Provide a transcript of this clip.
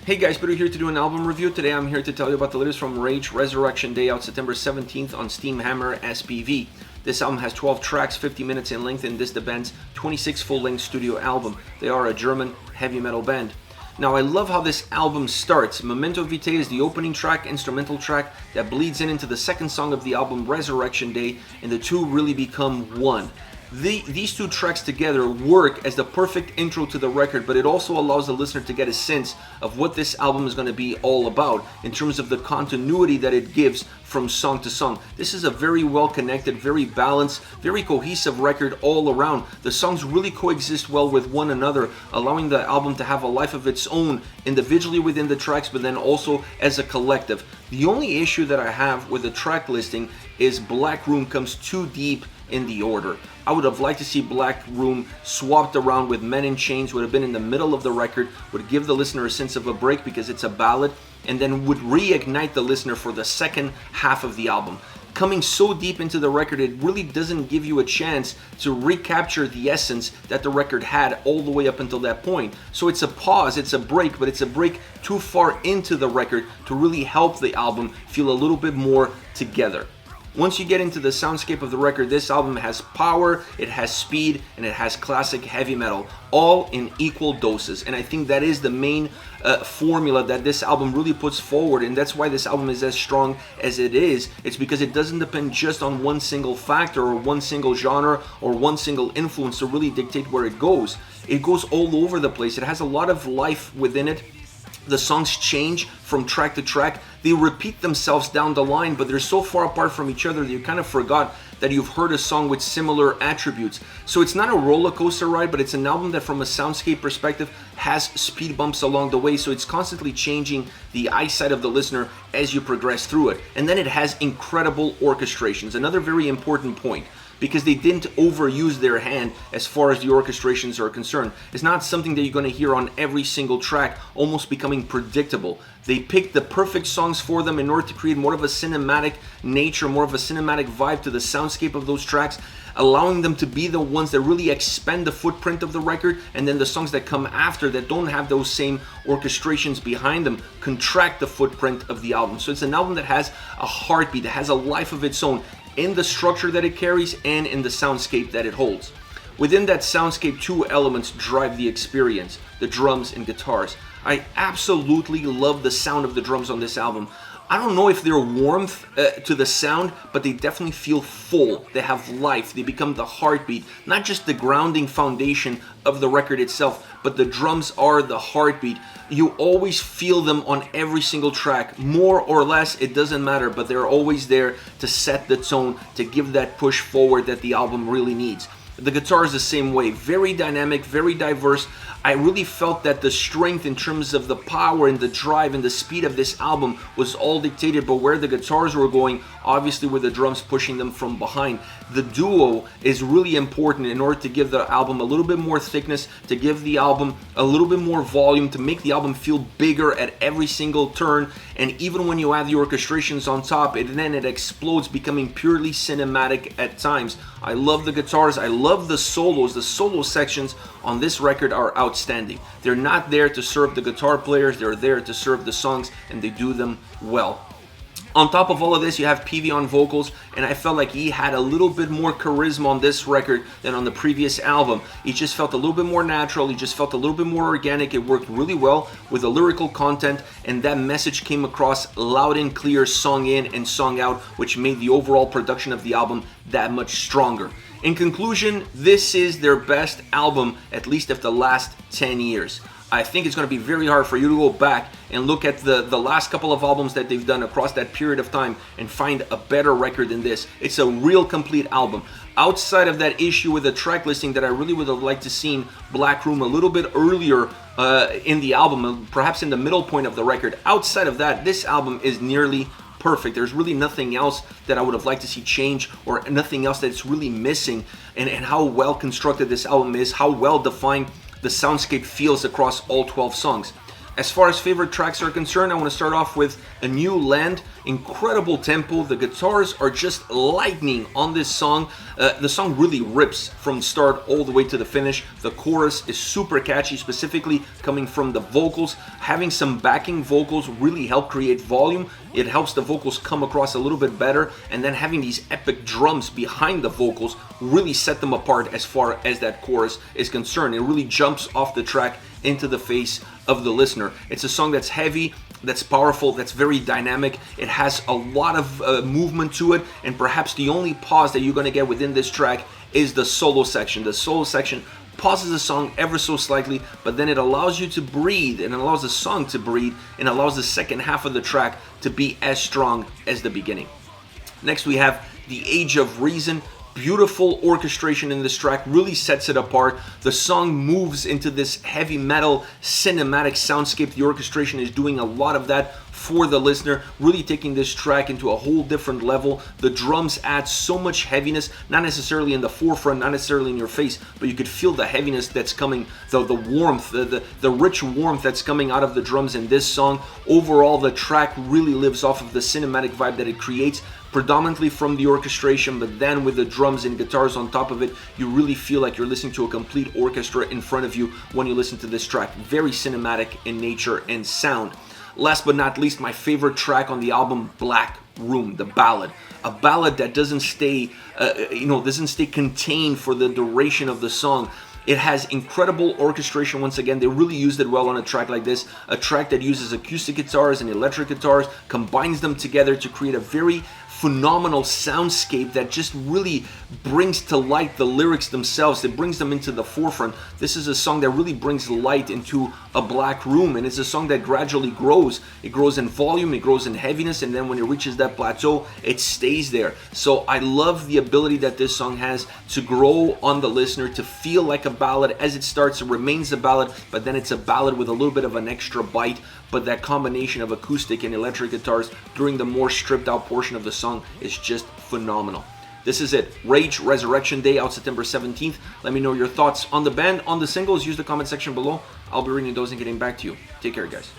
Hey guys, Peter here to do an album review. Today I'm here to tell you about the latest from Rage, Resurrection Day, out September 17th on Steam Hammer SPV. This album has 12 tracks, 50 minutes in length, and this the band's 26 full-length studio album. They are a German heavy metal band. Now I love how this album starts. Memento Vitae is the opening track, instrumental track, that bleeds into the second song of the album, Resurrection Day, and the two really become one. These two tracks together work as the perfect intro to the record, but it also allows the listener to get a sense of what this album is going to be all about in terms of the continuity that it gives from song to song. This is a very well connected, very balanced, very cohesive record all around. The songs really coexist well with one another, allowing the album to have a life of its own individually within the tracks, but then also as a collective. The only issue that I have with the track listing is Black Room comes too deep in the order. I would have liked to see Black Room swapped around with Men in Chains, would have been in the middle of the record, would give the listener a sense of a break because it's a ballad, and then would reignite the listener for the second half of the album. Coming so deep into the record, it really doesn't give you a chance to recapture the essence that the record had all the way up until that point. So it's a pause, it's a break, but it's a break too far into the record to really help the album feel a little bit more together. Once you get into the soundscape of the record, this album has power, it has speed, and it has classic heavy metal, all in equal doses. And I think that is the main formula that this album really puts forward, and that's why this album is as strong as it is. It's because it doesn't depend just on one single factor or one single genre or one single influence to really dictate where it goes. It goes all over the place. It has a lot of life within it. The songs change from track to track. They repeat themselves down the line, but they're so far apart from each other that you kind of forgot that you've heard a song with similar attributes. So it's not a roller coaster ride, but it's an album that from a soundscape perspective has speed bumps along the way, so it's constantly changing the eyesight of the listener as you progress through it. And then it has incredible orchestrations, another very important point, because they didn't overuse their hand as far as the orchestrations are concerned. It's not something that you're going to hear on every single track, almost becoming predictable. They picked the perfect songs for them in order to create more of a cinematic nature, more of a cinematic vibe to the soundscape of those tracks, allowing them to be the ones that really expand the footprint of the record, and then the songs that come after that don't have those same orchestrations behind them contract the footprint of the album. So it's an album that has a heartbeat, that has a life of its own, in the structure that it carries and in the soundscape that it holds. Within that soundscape, two elements drive the experience: the drums and guitars. I absolutely love the sound of the drums on this album. I don't know if they're warmth to the sound, but they definitely feel full. They have life. They become the heartbeat, not just the grounding foundation of the record itself, but the drums are the heartbeat. You always feel them on every single track, more or less, it doesn't matter, but they're always there to set the tone, to give that push forward that the album really needs. The guitar is the same way, very dynamic, very diverse. I really felt that the strength in terms of the power and the drive and the speed of this album was all dictated by where the guitars were going, obviously with the drums pushing them from behind. The duo is really important in order to give the album a little bit more thickness, to give the album a little bit more volume, to make the album feel bigger at every single turn. And even when you add the orchestrations on top, then it explodes, becoming purely cinematic at times. I love the guitars, I love the solos. The solo sections on this record are outstanding. They're not there to serve the guitar players, they're there to serve the songs, and they do them well. On top of all of this, you have PV on vocals, and I felt like he had a little bit more charisma on this record than on the previous album. He just felt a little bit more natural, he just felt a little bit more organic. It worked really well with the lyrical content, and that message came across loud and clear, song in and song out, which made the overall production of the album that much stronger. In conclusion, this is their best album, at least of the last 10 years. I think it's going to be very hard for you to go back and look at the last couple of albums that they've done across that period of time and find a better record than this. It's a real complete album. Outside of that issue with the track listing that I really would have liked to seen Black Room a little bit earlier in the album, perhaps in the middle point of the record. Outside of that, this album is nearly perfect. There's really nothing else that I would have liked to see change, or nothing else that's really missing, and how well constructed this album is, how well defined the soundscape feels across all 12 songs. As far as favorite tracks are concerned, I want to start off with A New Land. Incredible tempo. The guitars are just lightning on this song. The song really rips from start all the way to the finish. The chorus is super catchy, specifically coming from the vocals. Having some backing vocals really help create volume. It helps the vocals come across a little bit better. And then having these epic drums behind the vocals really set them apart as far as that chorus is concerned. It really jumps off the track into the face of the listener. It's a song that's heavy, that's powerful, that's very dynamic. It has a lot of movement to it, and perhaps the only pause that you're going to get within this track is the solo section. The solo section pauses the song ever so slightly, but then it allows you to breathe, and it allows the song to breathe, and allows the second half of the track to be as strong as the beginning. Next we have The Age of Reason. Beautiful orchestration in this track, really sets it apart. The song moves into this heavy metal cinematic soundscape. The orchestration is doing a lot of that for the listener, really taking this track into a whole different level. The drums add so much heaviness, not necessarily in the forefront, not necessarily in your face, but you could feel the heaviness that's coming, the warmth, the rich warmth that's coming out of the drums in this song. Overall, the track really lives off of the cinematic vibe that it creates, predominantly from the orchestration, but then with the drums and guitars on top of it, you really feel like you're listening to a complete orchestra in front of you when you listen to this track. Very cinematic in nature and sound. Last but not least, my favorite track on the album, Black Room, the ballad. A ballad that doesn't stay contained for the duration of the song. It has incredible orchestration. Once again, they really used it well on a track like this. A track that uses acoustic guitars and electric guitars, combines them together to create a very phenomenal soundscape that just really brings to light the lyrics themselves. It brings them into the forefront. This is a song that really brings light into a black room, and it's a song that gradually grows. It grows in volume, it grows in heaviness, and then when it reaches that plateau, it stays there. So I love the ability that this song has to grow on the listener, to feel like a ballad. As it starts, it remains a ballad, but then it's a ballad with a little bit of an extra bite. But that combination of acoustic and electric guitars during the more stripped out portion of the song is just phenomenal. This is it. Rage Resurrection Day, out September 17th. Let me know your thoughts on the band, on the singles. Use the comment section below. I'll be reading those and getting back to you. Take care, guys.